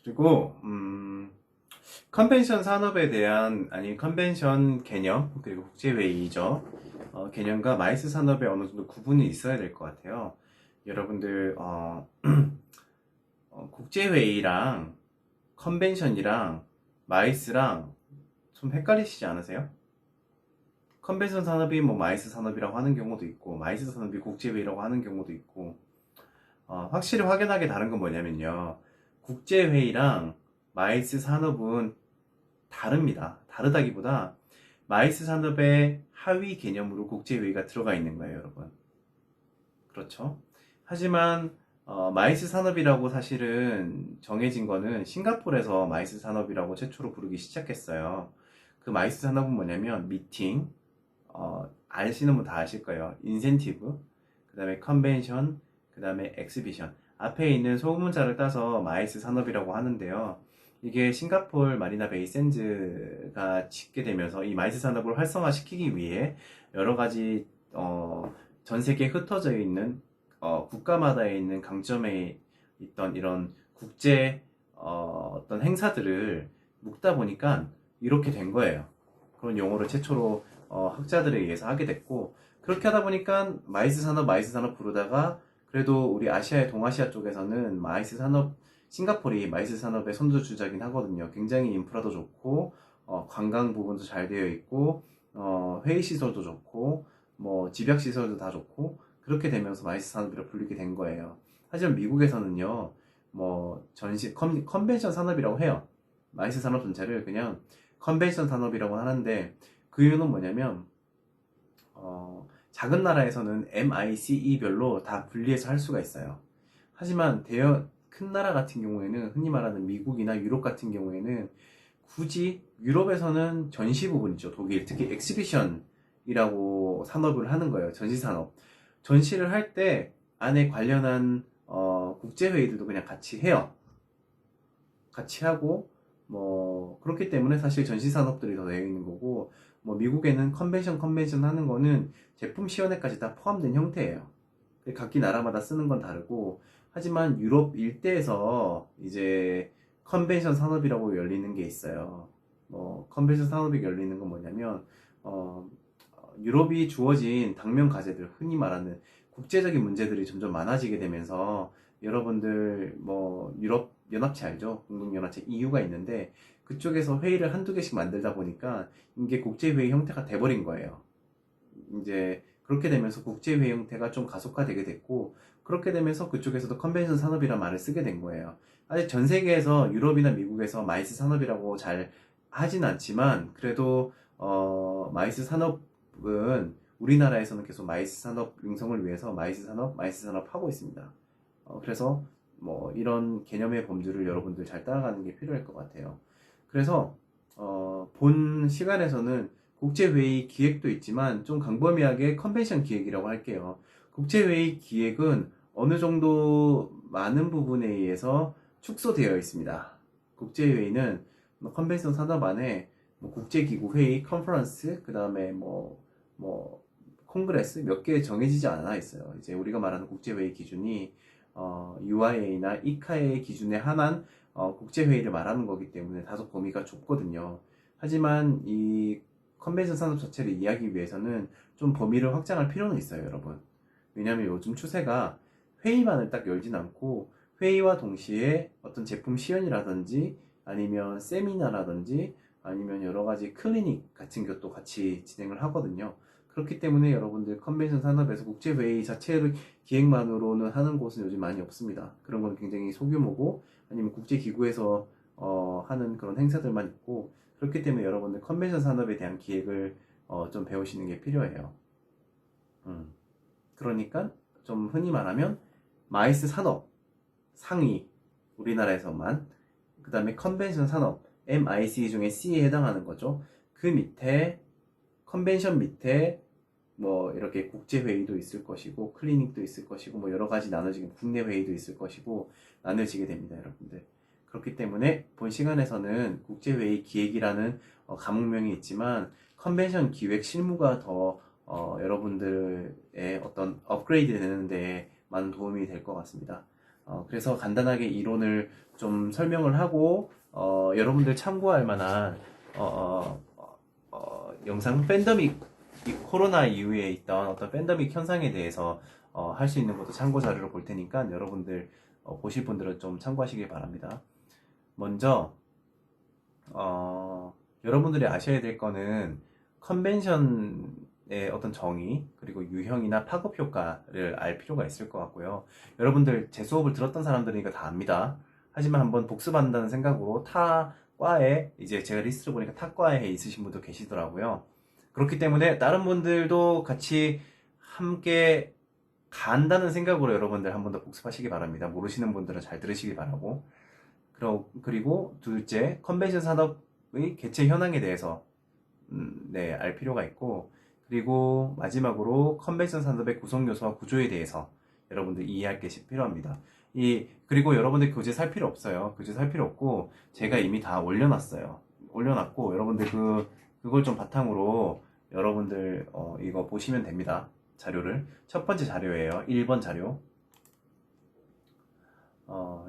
그리고 컨벤션 산업에 대한 아니 컨벤션 개념 그리고 국제회의죠. 개념과 마이스 산업에 어느 정도 구분이 있어야 될 것 같아요. 여러분들 국제회의랑 컨벤션이랑 마이스랑 좀 헷갈리시지 않으세요? 컨벤션 산업이 뭐 마이스 산업이라고 하는 경우도 있고 마이스 산업이 국제회의라고 하는 경우도 있고 확실히 확연하게 다른 건 뭐냐면요. 국제회의랑 마이스 산업은 다릅니다. 다르다기보다 마이스 산업의 하위 개념으로 국제회의가 들어가 있는 거예요, 여러분. 그렇죠? 하지만 마이스 산업이라고 사실은 정해진 거는 싱가포르에서 마이스 산업이라고 최초로 부르기 시작했어요. 그 마이스 산업은 뭐냐면 미팅, 아시는 분 다 아실 거예요. 인센티브, 그 다음에 컨벤션, 그 다음에 엑스비션. 앞에 있는 소문자를 따서 마이스 산업이라고 하는데요. 이게 싱가포르 마리나 베이 샌즈가 짓게 되면서 이 마이스 산업을 활성화시키기 위해 여러 가지 전 세계에 흩어져 있는 국가마다 있는 강점에 있던 이런 국제 어떤 행사들을 묶다 보니까 이렇게 된 거예요. 그런 용어를 최초로 학자들에 의해서 하게 됐고 그렇게 하다 보니까 마이스 산업 부르다가 그래도 우리 아시아의 동아시아 쪽에서는 마이스 산업 싱가포르이 마이스 산업의 선두주자긴 하거든요. 굉장히 인프라도 좋고 관광 부분도 잘 되어 있고 회의 시설도 좋고 뭐 집약 시설도 다 좋고 그렇게 되면서 마이스 산업이라 불리게 된 거예요. 하지만 미국에서는요, 뭐 컨벤션 산업이라고 해요. 마이스 산업 전체를 그냥 컨벤션 산업이라고 하는데 그 이유는 뭐냐면 작은 나라에서는 MICE별로 다 분리해서 할 수가 있어요. 하지만 큰 나라 같은 경우에는 흔히 말하는 미국이나 유럽 같은 경우에는 굳이 유럽에서는 전시 부분이죠. 독일 특히 엑시비션이라고 산업을 하는 거예요. 전시 산업. 전시를 할 때 안에 관련한 국제 회의들도 그냥 같이 해요. 같이 하고 뭐 그렇기 때문에 사실 전시 산업들이 더 되어 있는 거고 뭐 미국에는 컨벤션 하는 거는 제품 시연회까지 다 포함된 형태예요. 각기 나라마다 쓰는 건 다르고 하지만 유럽 일대에서 이제 컨벤션 산업이라고 열리는 게 있어요. 뭐 컨벤션 산업이 열리는 건 뭐냐면 유럽이 주어진 당면 과제들 흔히 말하는 국제적인 문제들이 점점 많아지게 되면서 여러분들 뭐 유럽 연합체 알죠? 공동연합체 EU가 있는데 그쪽에서 회의를 한두 개씩 만들다 보니까 이게 국제회의 형태가 돼버린 거예요. 이제 그렇게 되면서 국제회의 형태가 좀 가속화되게 됐고 그렇게 되면서 그쪽에서도 컨벤션 산업이라는 말을 쓰게 된 거예요. 아직 전 세계에서 유럽이나 미국에서 마이스 산업이라고 잘 하진 않지만 그래도 마이스 산업은 우리나라에서는 계속 마이스 산업 융성을 위해서 마이스 산업 하고 있습니다. 그래서 뭐 이런 개념의 범주를 여러분들 잘 따라가는 게 필요할 것 같아요. 그래서 본 시간에서는 국제회의 기획도 있지만 좀 광범위하게 컨벤션 기획이라고 할게요. 국제회의 기획은 어느 정도 많은 부분에 의해서 축소되어 있습니다. 국제회의는 뭐 컨벤션 산업 안에 뭐 국제기구 회의, 컨퍼런스, 그 다음에 뭐 콩그레스 몇 개 정해지지 않아 있어요. 이제 우리가 말하는 국제회의 기준이 UIA나 이카의 기준에 한한 국제회의를 말하는 거기 때문에 다소 범위가 좁거든요. 하지만 이 컨벤션 산업 자체를 이해하기 위해서는 좀 범위를 확장할 필요는 있어요, 여러분. 왜냐하면 요즘 추세가 회의만을 딱 열진 않고 회의와 동시에 어떤 제품 시연이라든지 아니면 세미나라든지 아니면 여러 가지 클리닉 같은 것도 같이 진행을 하거든요. 그렇기 때문에 여러분들 컨벤션 산업에서 국제회의 자체를 기획만으로는 하는 곳은 요즘 많이 없습니다. 그런 건 굉장히 소규모고 아니면 국제기구에서 하는 그런 행사들만 있고 그렇기 때문에 여러분들 컨벤션 산업에 대한 기획을 좀 배우시는 게 필요해요. 그러니까 좀 흔히 말하면 마이스 산업 상위 우리나라에서만 그 다음에 컨벤션 산업 MIC 중에 C에 해당하는 거죠. 그 밑에 컨벤션 밑에 뭐 이렇게 국제회의도 있을 것이고 클리닉도 있을 것이고 뭐 여러 가지 나눠지게 국내 회의도 있을 것이고 나눠지게 됩니다, 여러분들. 그렇기 때문에 본 시간에서는 국제회의 기획이라는 과목명이 있지만 컨벤션 기획 실무가 더 여러분들의 어떤 업그레이드 되는 데 많은 도움이 될 것 같습니다. 그래서 간단하게 이론을 좀 설명을 하고 여러분들 참고할 만한 영상 팬데믹 이 코로나 이후에 있던 어떤 팬데믹 현상에 대해서 할 수 있는 것도 참고 자료로 볼 테니까 여러분들 보실 분들은 좀 참고하시길 바랍니다. 먼저 여러분들이 아셔야 될 거는 컨벤션의 어떤 정의 그리고 유형이나 파급 효과를 알 필요가 있을 것 같고요. 여러분들 제 수업을 들었던 사람들이니까 다 압니다. 하지만 한번 복습한다는 생각으로 타 과에 이제 제가 리스트를 보니까 타 과에 있으신 분도 계시더라고요. 그렇기 때문에 다른 분들도 같이 함께 간다는 생각으로 여러분들 한 번 더 복습하시기 바랍니다. 모르시는 분들은 잘 들으시기 바라고. 그리고 둘째, 컨벤션 산업의 개체 현황에 대해서 네, 알 필요가 있고, 그리고 마지막으로 컨벤션 산업의 구성 요소와 구조에 대해서 여러분들 이해할 게 필요합니다. 그리고 여러분들 교재 살 필요 없어요. 교재 살 필요 없고, 제가 이미 다 올려놨어요. 올려놨고, 여러분들 그걸 좀 바탕으로 여러분들 이거 보시면 됩니다. 자료를. 첫 번째 자료예요. 1번 자료.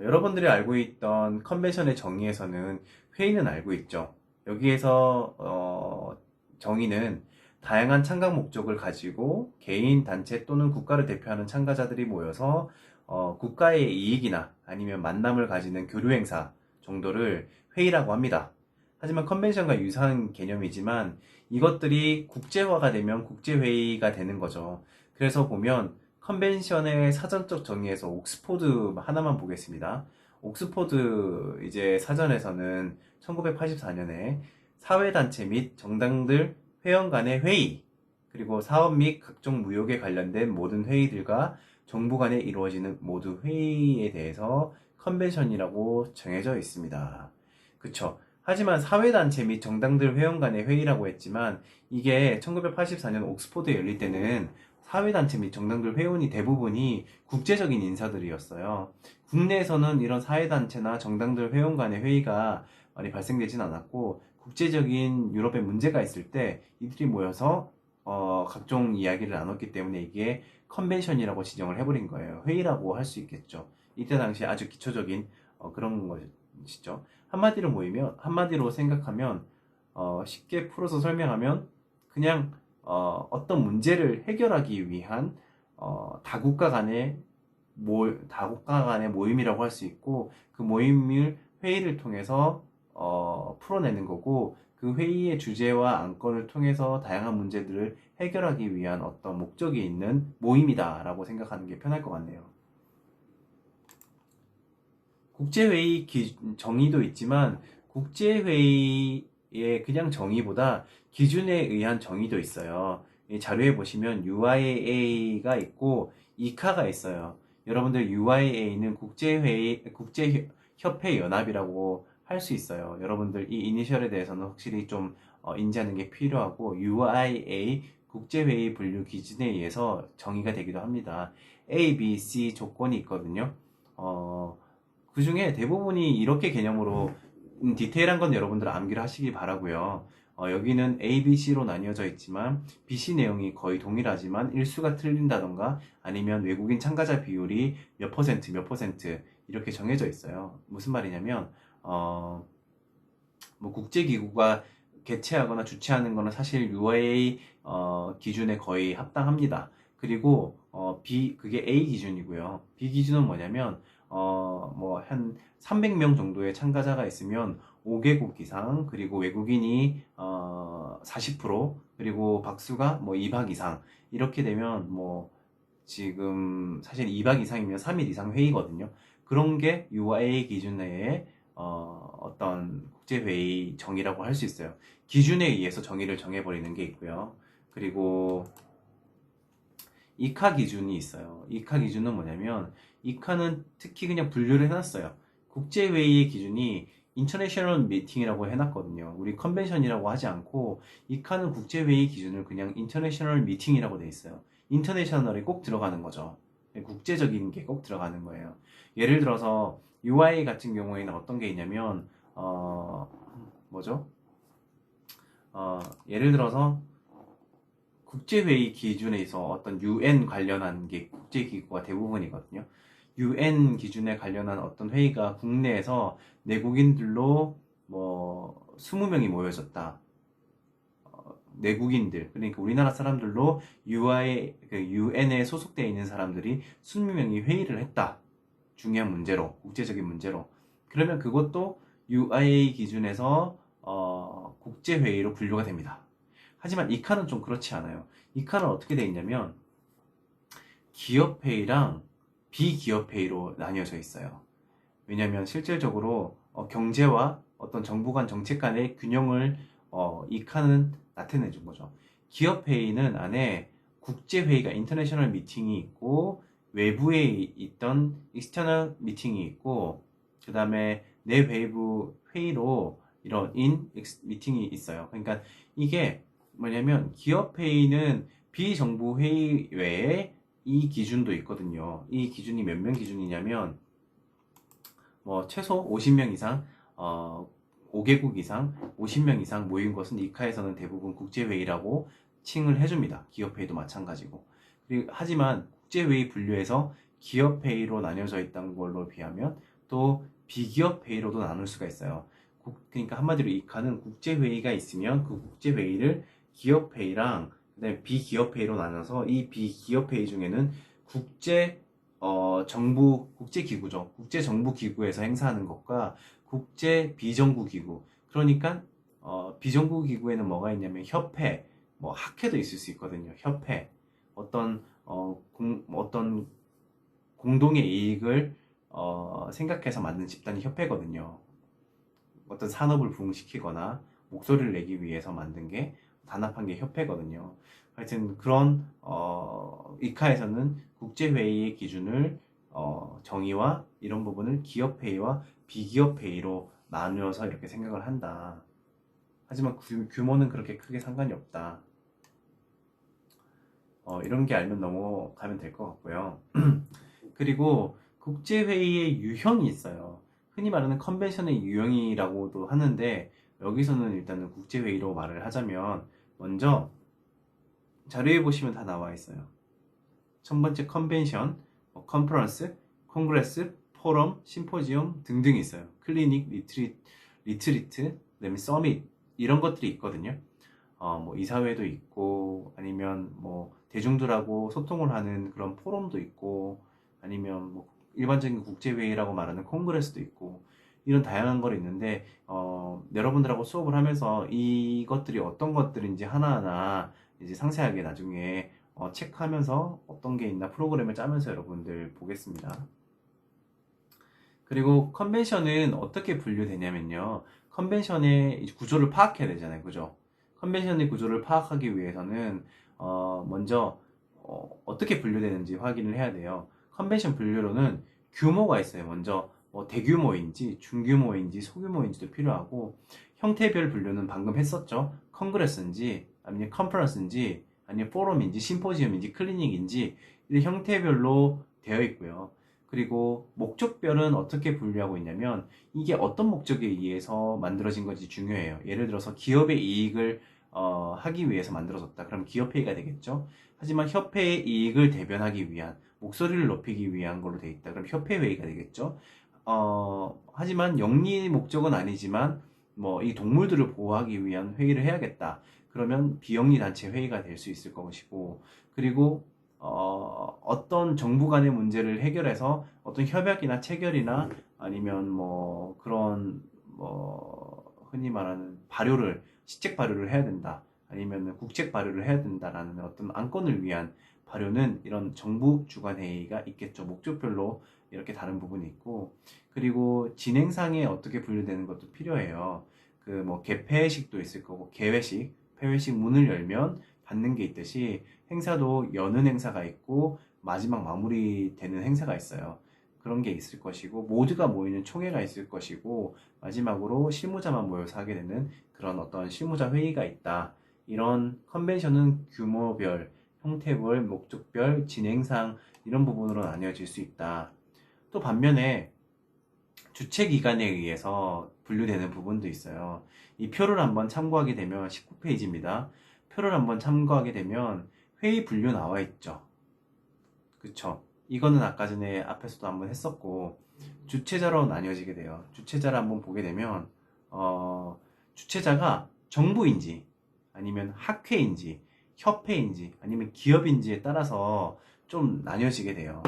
여러분들이 알고 있던 컨벤션의 정의에서는 회의는 알고 있죠. 여기에서 정의는 다양한 참가 목적을 가지고 개인, 단체 또는 국가를 대표하는 참가자들이 모여서 국가의 이익이나 아니면 만남을 가지는 교류 행사 정도를 회의라고 합니다. 하지만 컨벤션과 유사한 개념이지만 이것들이 국제화가 되면 국제회의가 되는 거죠. 그래서 보면 컨벤션의 사전적 정의에서 옥스포드 하나만 보겠습니다. 옥스포드 이제 사전에서는 1984년에 사회단체 및 정당들 회원 간의 회의, 그리고 사업 및 각종 무역에 관련된 모든 회의들과 정부 간에 이루어지는 모두 회의에 대해서 컨벤션이라고 정해져 있습니다. 그쵸? 하지만 사회단체 및 정당들 회원 간의 회의라고 했지만 이게 1984년 옥스포드에 열릴 때는 사회단체 및 정당들 회원이 대부분이 국제적인 인사들이었어요. 국내에서는 이런 사회단체나 정당들 회원 간의 회의가 많이 발생되진 않았고 국제적인 유럽에 문제가 있을 때 이들이 모여서 각종 이야기를 나눴기 때문에 이게 컨벤션이라고 지정을 해버린 거예요. 회의라고 할 수 있겠죠. 이때 당시 아주 기초적인 그런 것이죠. 한마디로 생각하면 쉽게 풀어서 설명하면 그냥 어떤 문제를 해결하기 위한 다국가 간의 모임이라고 할 수 있고 그 모임을 회의를 통해서 풀어내는 거고 그 회의의 주제와 안건을 통해서 다양한 문제들을 해결하기 위한 어떤 목적이 있는 모임이다라고 생각하는 게 편할 것 같네요. 국제회의 정의도 있지만 국제회의의 그냥 정의보다 기준에 의한 정의도 있어요. 이 자료에 보시면 UIA가 있고 이카가 있어요. 여러분들 UIA는 국제협회 연합이라고 할 수 있어요. 여러분들 이 이니셜에 대해서는 확실히 좀 인지하는 게 필요하고 UIA 국제회의 분류 기준에 의해서 정의가 되기도 합니다. A, B, C 조건이 있거든요. 그 중에 대부분이 이렇게 개념으로 디테일한 건 여러분들 암기를 하시기 바라고요. 여기는 A, B, C로 나뉘어져 있지만 BC 내용이 거의 동일하지만 일수가 틀린다던가 아니면 외국인 참가자 비율이 몇 퍼센트 몇 퍼센트 이렇게 정해져 있어요. 무슨 말이냐면 뭐 국제기구가 개최하거나 주최하는 거는 사실 UIA 기준에 거의 합당합니다. 그리고 그게 A 기준이고요. B 기준은 뭐냐면 뭐 한 300명 정도의 참가자가 있으면 5개국 이상 그리고 외국인이 40% 그리고 박수가 뭐 2박 이상 이렇게 되면 뭐 지금 사실 2박 이상이면 3일 이상 회의거든요. 그런 게 UIA 기준 내에 어떤 국제회의 정의라고 할 수 있어요. 기준에 의해서 정의를 정해버리는 게 있고요. 그리고 이카 기준이 있어요. 이카 기준은 뭐냐면 이카는 특히 그냥 분류를 해놨어요. 국제회의의 기준이 인터내셔널 미팅이라고 해놨거든요. 우리 컨벤션이라고 하지 않고 이카는 국제회의 기준을 그냥 인터내셔널 미팅이라고 돼 있어요. 인터내셔널이 꼭 들어가는 거죠. 국제적인 게 꼭 들어가는 거예요. 예를 들어서 UI 같은 경우에는 어떤 게 있냐면 뭐죠? 예를 들어서 국제회의 기준에서 어떤 UN 관련한 게 국제기구가 대부분이거든요. UN 기준에 관련한 어떤 회의가 국내에서 내국인들로 뭐 20명이 모여졌다. 내국인들, 그러니까 우리나라 사람들로 UN에 소속되어 있는 사람들이 20명이 회의를 했다. 중요한 문제로, 국제적인 문제로. 그러면 그것도 UIA 기준에서 국제회의로 분류가 됩니다. 하지만 이 칸은 좀 그렇지 않아요. 이 칸은 어떻게 되어 있냐면 기업회의랑 비기업회의로 나뉘어져 있어요. 왜냐하면 실질적으로 경제와 어떤 정부 간 정책 간의 균형을 이 칸은 나타내 준 거죠. 기업회의는 안에 국제회의가 인터내셔널 미팅이 있고 외부에 있던 익스터널 미팅이 있고 그 다음에 내외부 회의로 이런 미팅이 있어요. 그러니까 이게 뭐냐면 기업회의는 비정부 회의 외에 이 기준도 있거든요. 이 기준이 몇 명 기준이냐면 뭐 최소 50명 이상 5개국 이상 50명 이상 모인 것은 이카에서는 대부분 국제회의라고 칭을 해줍니다. 기업회의도 마찬가지고. 하지만 국제회의 분류에서 기업회의로 나뉘어져 있다는 걸로 비하면 또 비기업회의로도 나눌 수가 있어요. 그러니까 한마디로 이카는 국제회의가 있으면 그 국제회의를 기업회의랑 그다음에 비기업회의로 나눠서 이 비기업회의 중에는 국제기구죠. 국제정부기구에서 행사하는 것과 국제 비정부기구. 그러니까 비정부기구에는 뭐가 있냐면 협회, 뭐 학회도 있을 수 있거든요. 협회. 어떤 공동의 이익을 생각해서 만든 집단이 협회거든요. 어떤 산업을 부흥시키거나 목소리를 내기 위해서 만든 게 단합한 게 협회거든요. 하여튼 그런 이카에서는 국제회의의 기준을 정의와 이런 부분을 기업회의와 비기업회의로 나누어서 이렇게 생각을 한다. 하지만 규모는 그렇게 크게 상관이 없다. 이런 게 알면 넘어가면 될 것 같고요. 그리고 국제회의의 유형이 있어요. 흔히 말하는 컨벤션의 유형이라고도 하는데 여기서는 일단은 국제회의로 말을 하자면 먼저 자료에 보시면 다 나와 있어요. 첫 번째 컨벤션, 컨퍼런스, 콩그레스, 포럼, 심포지엄 등등이 있어요. 클리닉, 리트리트, 그다음에 서밋 이런 것들이 있거든요. 뭐 이사회도 있고 아니면 뭐 대중들하고 소통을 하는 그런 포럼도 있고 아니면 뭐 일반적인 국제회의라고 말하는 콩그레스도 있고 이런 다양한 걸 있는데 여러분들하고 수업을 하면서 이것들이 어떤 것들인지 하나하나 이제 상세하게 나중에 체크하면서 어떤 게 있나 프로그램을 짜면서 여러분들 보겠습니다. 그리고 컨벤션은 어떻게 분류되냐면요. 컨벤션의 구조를 파악해야 되잖아요. 그죠? 컨벤션의 구조를 파악하기 위해서는 먼저 어떻게 분류되는지 확인을 해야 돼요. 컨벤션 분류로는 규모가 있어요. 먼저 대규모인지 중규모인지 소규모인지도 필요하고 형태별 분류는 방금 했었죠. 컨그레스인지 아니면 컨퍼런스인지 아니면 포럼인지 심포지엄인지 클리닉인지 이 형태별로 되어 있고요. 그리고 목적별은 어떻게 분류하고 있냐면 이게 어떤 목적에 의해서 만들어진 건지 중요해요. 예를 들어서 기업의 이익을 하기 위해서 만들어졌다. 그럼 기업회의가 되겠죠. 하지만 협회의 이익을 대변하기 위한 목소리를 높이기 위한 걸로 돼 있다. 그럼 협회회의가 되겠죠. 하지만 영리 목적은 아니지만 뭐 이 동물들을 보호하기 위한 회의를 해야겠다. 그러면 비영리 단체 회의가 될 수 있을 것이고 그리고 어떤 정부 간의 문제를 해결해서 어떤 협약이나 체결이나 아니면 뭐 그런 뭐 흔히 말하는 시책 발효를 해야 된다. 아니면 국책 발효를 해야 된다라는 어떤 안건을 위한 발효는 이런 정부 주관 회의가 있겠죠. 목적별로 이렇게 다른 부분이 있고 그리고 진행상에 어떻게 분류되는 것도 필요해요. 그 뭐 개폐식도 있을 거고 개회식, 폐회식 문을 열면 받는 게 있듯이 행사도 여는 행사가 있고 마지막 마무리되는 행사가 있어요. 그런 게 있을 것이고 모두가 모이는 총회가 있을 것이고 마지막으로 실무자만 모여서 하게 되는 그런 어떤 실무자 회의가 있다. 이런 컨벤션은 규모별, 형태별, 목적별, 진행상 이런 부분으로 나뉘어질 수 있다. 또 반면에 주최기관에 의해서 분류되는 부분도 있어요. 이 표를 한번 참고하게 되면 19페이지입니다. 표를 한번 참고하게 되면 회의 분류 나와 있죠. 그쵸? 이거는 아까 전에 앞에서도 한번 했었고, 주체자로 나뉘어지게 돼요. 주체자를 한번 보게 되면, 주체자가 정부인지, 아니면 학회인지, 협회인지, 아니면 기업인지에 따라서 좀 나뉘어지게 돼요.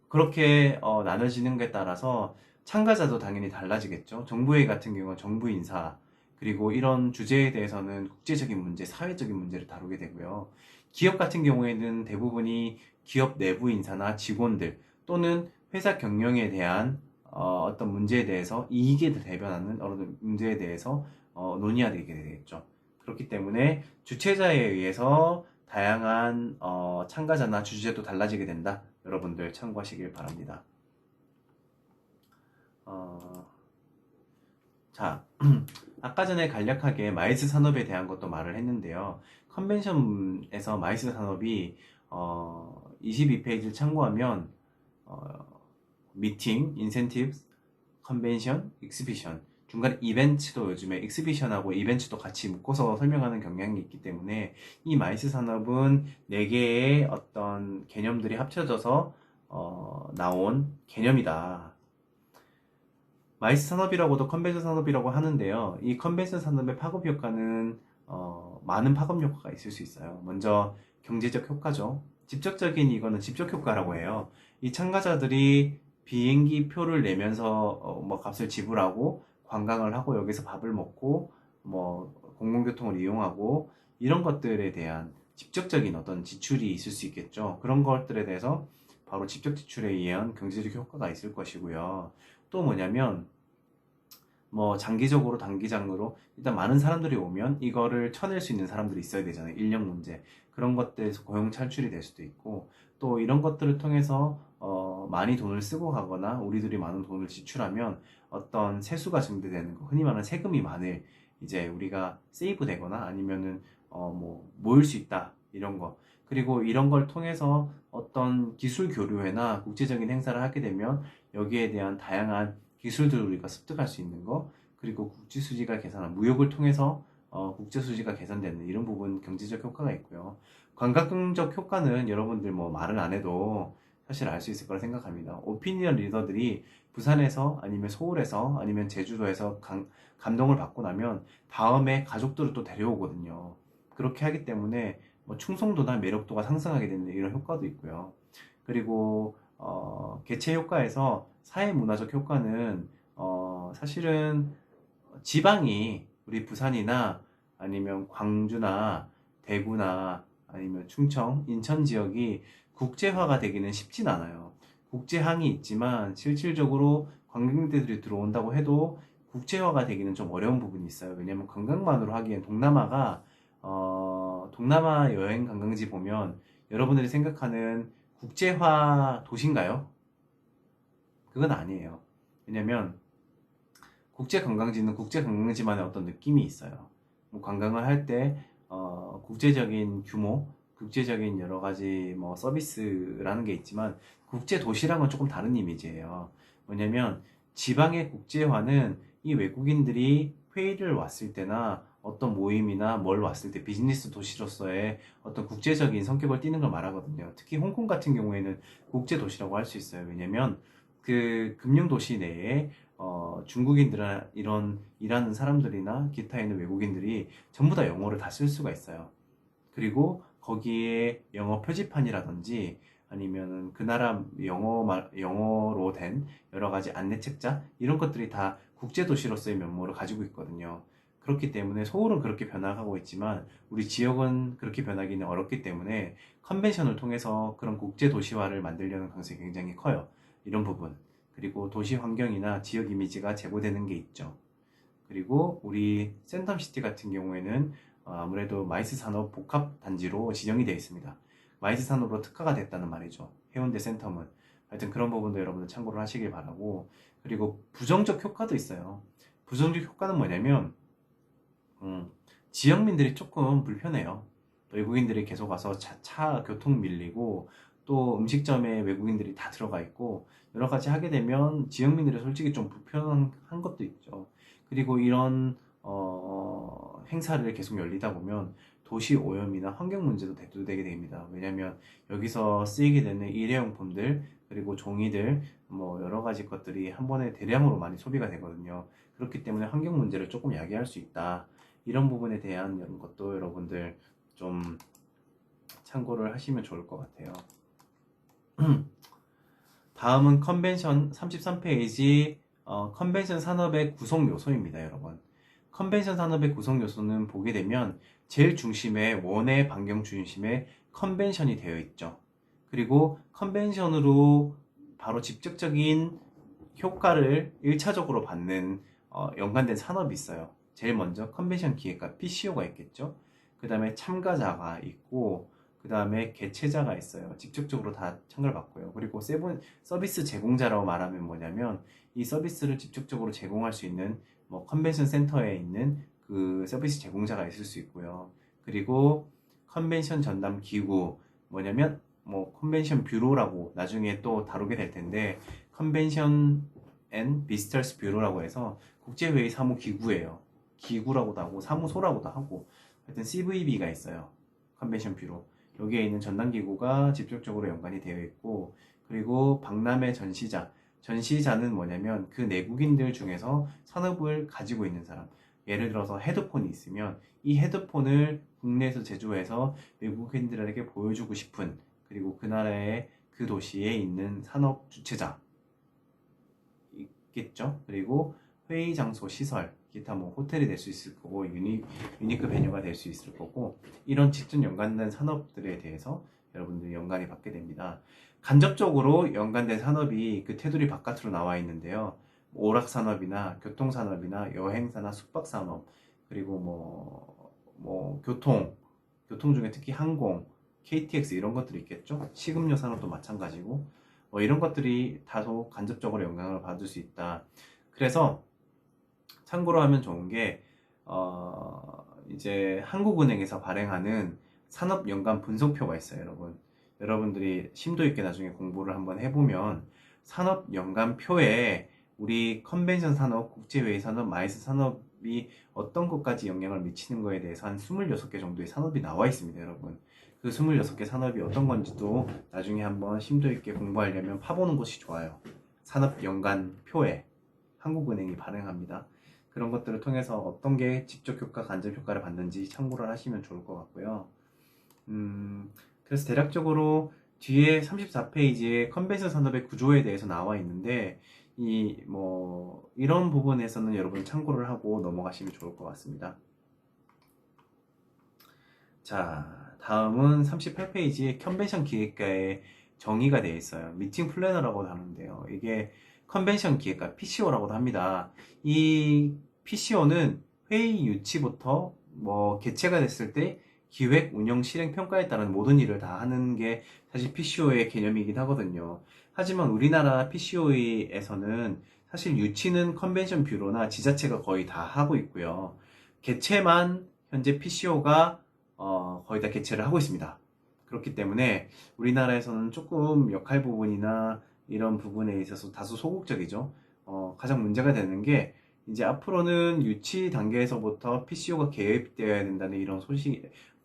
그렇게 나눠지는 것에 따라서 참가자도 당연히 달라지겠죠. 정부회의 같은 경우는 정부 인사, 그리고 이런 주제에 대해서는 국제적인 문제, 사회적인 문제를 다루게 되고요. 기업 같은 경우에는 대부분이 기업 내부 인사나 직원들 또는 회사 경영에 대한 어떤 문제에 대해서 이익에 대변하는 어떤 문제에 대해서 논의하게 되겠죠. 그렇기 때문에 주최자에 의해서 다양한 참가자나 주제도 달라지게 된다. 여러분들 참고하시길 바랍니다. 자, 아까 전에 간략하게 마이스 산업에 대한 것도 말을 했는데요. 컨벤션에서 마이스 산업이 22페이지를 참고하면 미팅, 인센티브, 컨벤션, 익스비션 중간에 이벤트도 요즘에 익스비션하고 이벤트도 같이 묶어서 설명하는 경향이 있기 때문에 이 마이스 산업은 4개의 어떤 개념들이 합쳐져서 나온 개념이다. 마이스 산업이라고도 컨벤션 산업이라고 하는데요. 이 컨벤션 산업의 파급 효과는 많은 파급 효과가 있을 수 있어요. 먼저 경제적 효과죠. 직접적인 이거는 직접 효과라고 해요. 이 참가자들이 비행기 표를 내면서 뭐 값을 지불하고 관광을 하고 여기서 밥을 먹고 뭐 공공교통을 이용하고 이런 것들에 대한 직접적인 어떤 지출이 있을 수 있겠죠. 그런 것들에 대해서 바로 직접 지출에 의한 경제적 효과가 있을 것이고요. 또 뭐냐면 뭐 장기적으로 단기적으로 일단 많은 사람들이 오면 이거를 쳐낼 수 있는 사람들이 있어야 되잖아요. 인력 문제 그런 것들에서 고용 창출이 될 수도 있고 또 이런 것들을 통해서 많이 돈을 쓰고 가거나 우리들이 많은 돈을 지출하면 어떤 세수가 증대되는 거 흔히 말하는 세금이 많을 이제 우리가 세이브 되거나 아니면은 뭐 모일 수 있다 이런 거 그리고 이런 걸 통해서 어떤 기술 교류회나 국제적인 행사를 하게 되면 여기에 대한 다양한 기술들을 우리가 습득할 수 있는 거 그리고 국제 수지가 개선한 무역을 통해서 국제 수지가 개선되는 이런 부분 경제적 효과가 있고요. 관광적 효과는 여러분들 뭐 말을 안 해도 사실 알 수 있을 거라 생각합니다. 오피니언 리더들이 부산에서 아니면 서울에서 아니면 제주도에서 감동을 받고 나면 다음에 가족들을 또 데려오거든요. 그렇게 하기 때문에 뭐 충성도나 매력도가 상승하게 되는 이런 효과도 있고요. 그리고 개체 효과에서 사회 문화적 효과는 사실은 지방이 우리 부산이나 아니면 광주나 대구나 아니면 충청, 인천 지역이 국제화가 되기는 쉽진 않아요. 국제항이 있지만 실질적으로 관광객들이 들어온다고 해도 국제화가 되기는 좀 어려운 부분이 있어요. 왜냐면 관광만으로 하기엔 동남아 여행 관광지 보면 여러분들이 생각하는 국제화 도시인가요? 그건 아니에요. 왜냐면 국제 관광지는 국제 관광지만의 어떤 느낌이 있어요. 뭐 관광을 할 때 국제적인 규모, 국제적인 여러 가지 뭐 서비스라는 게 있지만 국제 도시랑은 조금 다른 이미지예요. 뭐냐면 지방의 국제화는 이 외국인들이 회의를 왔을 때나 어떤 모임이나 뭘 왔을 때 비즈니스 도시로서의 어떤 국제적인 성격을 띠는 걸 말하거든요. 특히 홍콩 같은 경우에는 국제 도시라고 할 수 있어요. 왜냐면 그 금융 도시 내에 중국인들이나 이런 일하는 사람들이나 기타 있는 외국인들이 전부 다 영어를 다 쓸 수가 있어요. 그리고 거기에 영어 표지판이라든지 아니면은 그 나라 영어로 된 여러 가지 안내 책자 이런 것들이 다 국제 도시로서의 면모를 가지고 있거든요. 그렇기 때문에 서울은 그렇게 변화하고 있지만 우리 지역은 그렇게 변하기는 어렵기 때문에 컨벤션을 통해서 그런 국제 도시화를 만들려는 강성이 굉장히 커요. 이런 부분. 그리고 도시 환경이나 지역 이미지가 제고되는 게 있죠. 그리고 우리 센텀시티 같은 경우에는 아무래도 마이스 산업 복합 단지로 지정이 되어 있습니다. 마이스 산업으로 특화가 됐다는 말이죠. 해운대 센텀은. 하여튼 그런 부분도 여러분들 참고를 하시길 바라고. 그리고 부정적 효과도 있어요. 부정적 효과는 뭐냐면 지역민들이 조금 불편해요. 외국인들이 계속 와서 차 교통 밀리고 또 음식점에 외국인들이 다 들어가 있고 여러 가지 하게 되면 지역민들이 솔직히 좀 불편한 것도 있죠. 그리고 이런 행사를 계속 열리다 보면 도시 오염이나 환경 문제도 대두되게 됩니다. 왜냐하면 여기서 쓰이게 되는 일회용품들 그리고 종이들, 뭐 여러 가지 것들이 한 번에 대량으로 많이 소비가 되거든요. 그렇기 때문에 환경 문제를 조금 야기할 수 있다. 이런 부분에 대한 이런 것도 여러분들 좀 참고를 하시면 좋을 것 같아요. 다음은 컨벤션 33페이지 컨벤션 산업의 구성 요소입니다, 여러분. 컨벤션 산업의 구성 요소는 보게 되면 제일 중심에 원의 반경 중심에 컨벤션이 되어 있죠. 그리고 컨벤션으로 바로 직접적인 효과를 1차적으로 받는 연관된 산업이 있어요. 제일 먼저 컨벤션 기획과 PCO가 있겠죠. 그 다음에 참가자가 있고 그 다음에 개최자가 있어요. 직접적으로 다 참가를 받고요. 그리고 서비스 제공자라고 말하면 뭐냐면 이 서비스를 직접적으로 제공할 수 있는 뭐 컨벤션 센터에 있는 그 서비스 제공자가 있을 수 있고요. 그리고 컨벤션 전담 기구 뭐냐면 뭐 컨벤션 뷰로라고 나중에 또 다루게 될 텐데 컨벤션 앤 비지터스 뷰로라고 해서 국제회의 사무 기구예요. 기구라고도 하고 사무소라고도 하고 하여튼 CVB가 있어요. 컨벤션 뷰로. 여기에 있는 전담기구가 직접적으로 연관이 되어 있고 그리고 박람회 전시자는 뭐냐면 그 내국인들 중에서 산업을 가지고 있는 사람 예를 들어서 헤드폰이 있으면 이 헤드폰을 국내에서 제조해서 외국인들에게 보여주고 싶은 그리고 그 나라의 그 도시에 있는 산업 주체자 있겠죠. 그리고 회의 장소 시설 기타 뭐 호텔이 될 수 있을 거고 유니크 베뉴가 될 수 있을 거고 이런 직접 연관된 산업들에 대해서 여러분들이 연관이 받게 됩니다. 간접적으로 연관된 산업이 그 테두리 바깥으로 나와 있는데요. 오락산업이나 교통산업이나 여행사나 숙박산업 그리고 뭐 교통 중에 특히 항공, KTX 이런 것들이 있겠죠. 식음료 산업도 마찬가지고 뭐 이런 것들이 다소 간접적으로 영향을 받을 수 있다. 그래서 참고로 하면 좋은 게 이제 한국은행에서 발행하는 산업연관 분석표가 있어요, 여러분. 여러분들이 심도 있게 나중에 공부를 한번 해보면 산업연관표에 우리 컨벤션 산업, 국제회의 산업, 마이스 산업이 어떤 것까지 영향을 미치는 거에 대해서 한 26개 정도의 산업이 나와 있습니다, 여러분. 그 26개 산업이 어떤 건지도 나중에 한번 심도 있게 공부하려면 파보는 것이 좋아요. 산업연관표에 한국은행이 발행합니다. 그런 것들을 통해서 어떤 게 직접 효과, 간접 효과를 받는지 참고를 하시면 좋을 것 같고요. 그래서 대략적으로 뒤에 34페이지에 컨벤션 산업의 구조에 대해서 나와 있는데 이런 부분에서는 여러분 참고를 하고 넘어가시면 좋을 것 같습니다. 자, 다음은 38페이지에 컨벤션 기획가의 정의가 되어 있어요. 미팅 플래너라고 하는데요. 이게 컨벤션 기획가 PCO라고도 합니다. 이 PCO는 회의 유치부터 뭐 개최가 됐을 때 기획, 운영, 실행, 평가에 따른 모든 일을 다 하는 게 사실 PCO의 개념이긴 하거든요. 하지만 우리나라 PCO에서는 사실 유치는 컨벤션 뷰로나 지자체가 거의 다 하고 있고요. 개최만 현재 PCO가 거의 다 개최를 하고 있습니다. 그렇기 때문에 우리나라에서는 조금 역할 부분이나 이런 부분에 있어서 다소 소극적이죠. 가장 문제가 되는 게 이제 앞으로는 유치 단계에서부터 PCO가 개입되어야 된다는 이런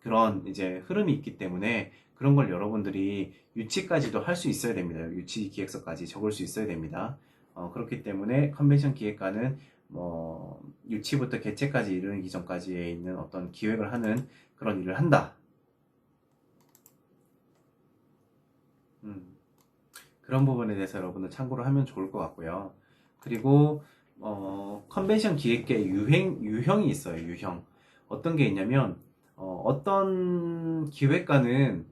그런 이제 흐름이 있기 때문에 그런 걸 여러분들이 유치까지도 할 수 있어야 됩니다. 유치 기획서까지 적을 수 있어야 됩니다. 그렇기 때문에 컨벤션 기획과는 유치부터 개최까지 이르는 기전까지에 있는 어떤 기획을 하는 그런 일을 한다. 그런 부분에 대해서 여러분들 참고를 하면 좋을 것 같고요. 그리고 컨벤션 기획계의 유형이 있어요. 유형. 어떤 게 있냐면 어떤 기획가는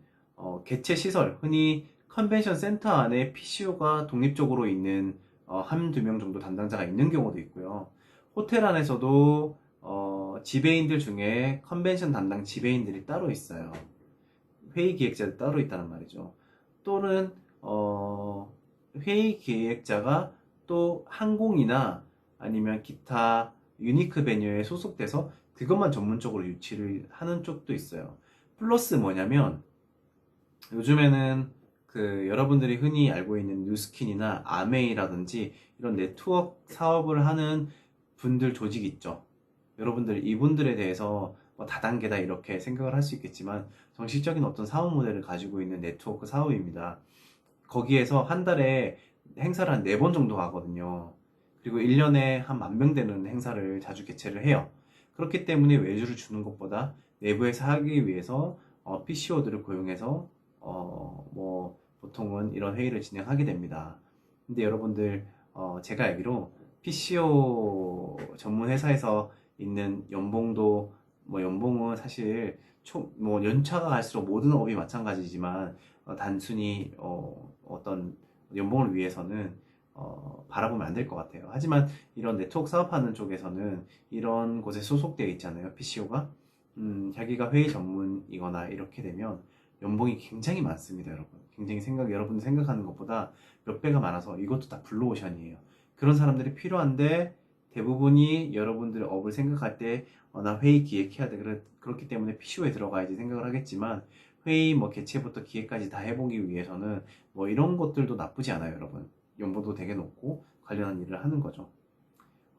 개최 시설, 흔히 컨벤션 센터 안에 PCO가 독립적으로 있는 한두 명 정도 담당자가 있는 경우도 있고요. 호텔 안에서도 지배인들 중에 컨벤션 담당 지배인들이 따로 있어요. 회의 기획자도 따로 있다는 말이죠. 또는 회의 기획자가 또 항공이나 아니면 기타 유니크 베뉴에 소속돼서 그것만 전문적으로 유치를 하는 쪽도 있어요. 플러스 뭐냐면 요즘에는 그 여러분들이 흔히 알고 있는 뉴스킨이나 아메이라든지 이런 네트워크 사업을 하는 분들 조직 있죠. 여러분들 이분들에 대해서 다단계다 이렇게 생각을 할 수 있겠지만 정식적인 어떤 사업 모델을 가지고 있는 네트워크 사업입니다. 거기에서 한 달에 행사를 한 4번 정도 하거든요. 그리고 1년에 한 10,000명 되는 행사를 자주 개최를 해요. 그렇기 때문에 외주를 주는 것보다 내부에서 하기 위해서 PCO들을 고용해서 뭐 보통은 이런 회의를 진행하게 됩니다. 근데 여러분들 제가 알기로 PCO 전문 회사에서 있는 연봉도 뭐 연봉은 사실 뭐 연차가 갈수록 모든 업이 마찬가지지만 단순히 어떤 연봉을 위해서는 바라보면 안 될 것 같아요. 하지만 이런 네트워크 사업하는 쪽에서는 이런 곳에 소속되어 있잖아요. PCO가 자기가 회의 전문이거나 이렇게 되면 연봉이 굉장히 많습니다, 여러분. 굉장히 여러분 생각하는 것보다 몇 배가 많아서 이것도 다 블루오션이에요. 그런 사람들이 필요한데 대부분이 여러분들의 업을 생각할 때 나 회의 기획해야 돼. 그렇기 때문에 PCO에 들어가야지 생각을 하겠지만 회의 뭐 개최부터 기획까지 다 해보기 위해서는 뭐 이런 것들도 나쁘지 않아요, 여러분. 연봉도 되게 높고 관련한 일을 하는 거죠.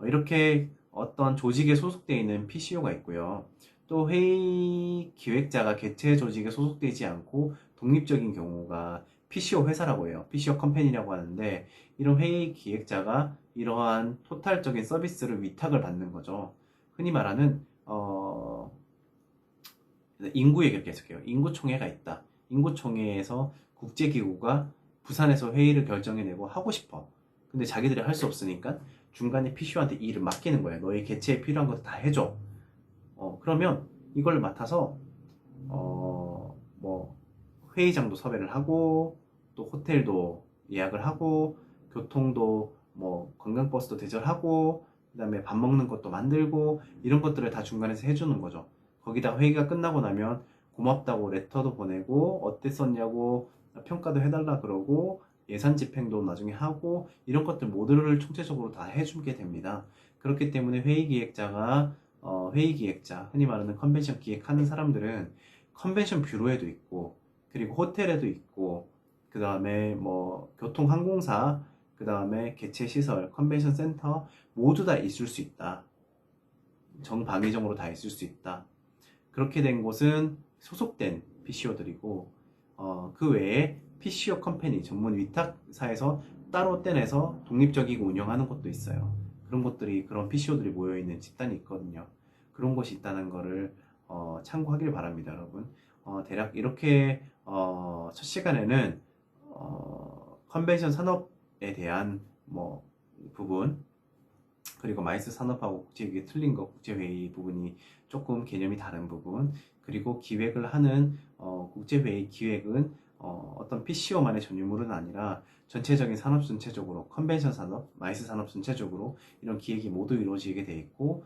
이렇게 어떤 조직에 소속되어 있는 PCO가 있고요. 또 회의 기획자가 개최 조직에 소속되지 않고 독립적인 경우가 PCO 회사라고 해요. PCO 컴퍼니라고 하는데 이런 회의 기획자가 이러한 토탈적인 서비스를 위탁을 받는 거죠. 흔히 말하는 인구 얘기를 계속해요. 인구총회가 있다. 인구총회에서 국제기구가 부산에서 회의를 결정해내고 하고 싶어. 근데 자기들이 할 수 없으니까 중간에 PCO한테 이 일을 맡기는 거예요. 너의 개최에 필요한 것도 다 해줘. 그러면 이걸 맡아서 뭐 회의장도 섭외를 하고 또 호텔도 예약을 하고 교통도 뭐 관광버스도 대절하고 그다음에 밥 먹는 것도 만들고 이런 것들을 다 중간에서 해주는 거죠. 거기다 회의가 끝나고 나면 고맙다고 레터도 보내고 어땠었냐고 평가도 해달라 그러고 예산 집행도 나중에 하고 이런 것들 모두를 총체적으로 다 해주게 됩니다. 그렇기 때문에 회의 기획자, 흔히 말하는 컨벤션 기획하는 사람들은 컨벤션 뷰로에도 있고 그리고 호텔에도 있고 그 다음에 뭐 교통 항공사 그 다음에 개최 시설, 컨벤션 센터 모두 다 있을 수 있다. 정방위적으로 다 있을 수 있다. 그렇게 된 곳은 소속된 PCO들이고 그 외에 PCO 컴퍼니 전문 위탁사에서 따로 떼내서 독립적이고 운영하는 곳도 있어요. 그런 PCO들이 모여있는 집단이 있거든요. 그런 곳이 있다는 거를 참고하길 바랍니다, 여러분. 대략 이렇게 첫 시간에는 컨벤션 산업에 대한 뭐 부분 그리고 마이스 산업하고 국제회의 틀린 거 국제회의 부분이 조금 개념이 다른 부분 그리고 기획을 하는 국제회의 기획은 어떤 PCO만의 전유물은 아니라 전체적인 산업 전체적으로 컨벤션 산업, 마이스 산업 전체적으로 이런 기획이 모두 이루어지게 돼 있고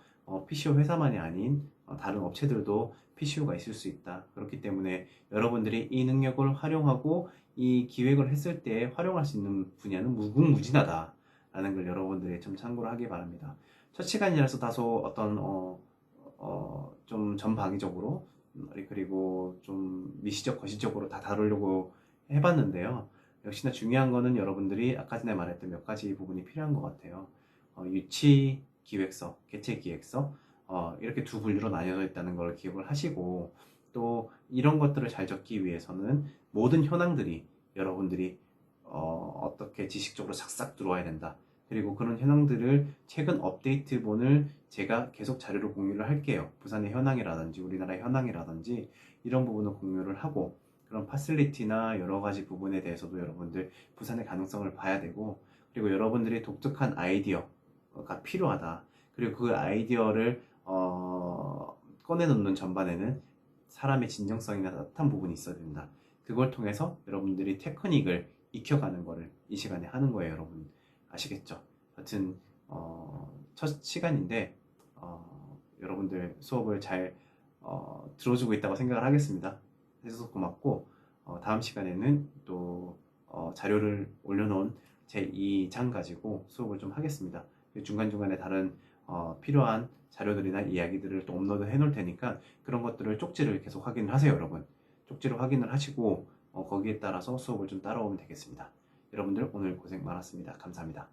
PCO 회사만이 아닌 다른 업체들도 PCO가 있을 수 있다. 그렇기 때문에 여러분들이 이 능력을 활용하고 이 기획을 했을 때 활용할 수 있는 분야는 무궁무진하다. 라는 걸 여러분들이 좀 참고를 하기 바랍니다. 첫 시간이라서 다소 어떤 좀 전방위적으로 그리고 좀 미시적 거시적으로 다 다루려고 해봤는데요. 역시나 중요한 거는 여러분들이 아까 전에 말했던 몇 가지 부분이 필요한 것 같아요. 유치 기획서, 개최 기획서 이렇게 두 분류로 나뉘어져 있다는 걸 기억을 하시고 또 이런 것들을 잘 적기 위해서는 모든 현황들이 여러분들이 어떻게 지식적으로 싹싹 들어와야 된다. 그리고 그런 현황들을 최근 업데이트본을 제가 계속 자료로 공유를 할게요. 부산의 현황이라든지 우리나라의 현황이라든지 이런 부분을 공유를 하고 그런 파실리티나 여러 가지 부분에 대해서도 여러분들 부산의 가능성을 봐야 되고 그리고 여러분들이 독특한 아이디어가 필요하다. 그리고 그 아이디어를 꺼내놓는 전반에는 사람의 진정성이나 따뜻한 부분이 있어야 된다. 그걸 통해서 여러분들이 테크닉을 익혀가는 거를 이 시간에 하는 거예요, 여러분. 아시겠죠? 여튼 첫 시간인데 여러분들 수업을 잘 들어주고 있다고 생각을 하겠습니다. 해줘서 고맙고 다음 시간에는 또 자료를 올려놓은 제 2장 가지고 수업을 좀 하겠습니다. 중간중간에 다른 필요한 자료들이나 이야기들을 또 업로드 해 놓을 테니까 그런 것들을 쪽지를 계속 확인을 하세요, 여러분. 쪽지로 확인을 하시고 거기에 따라서 수업을 좀 따라오면 되겠습니다. 여러분들 오늘 고생 많았습니다. 감사합니다.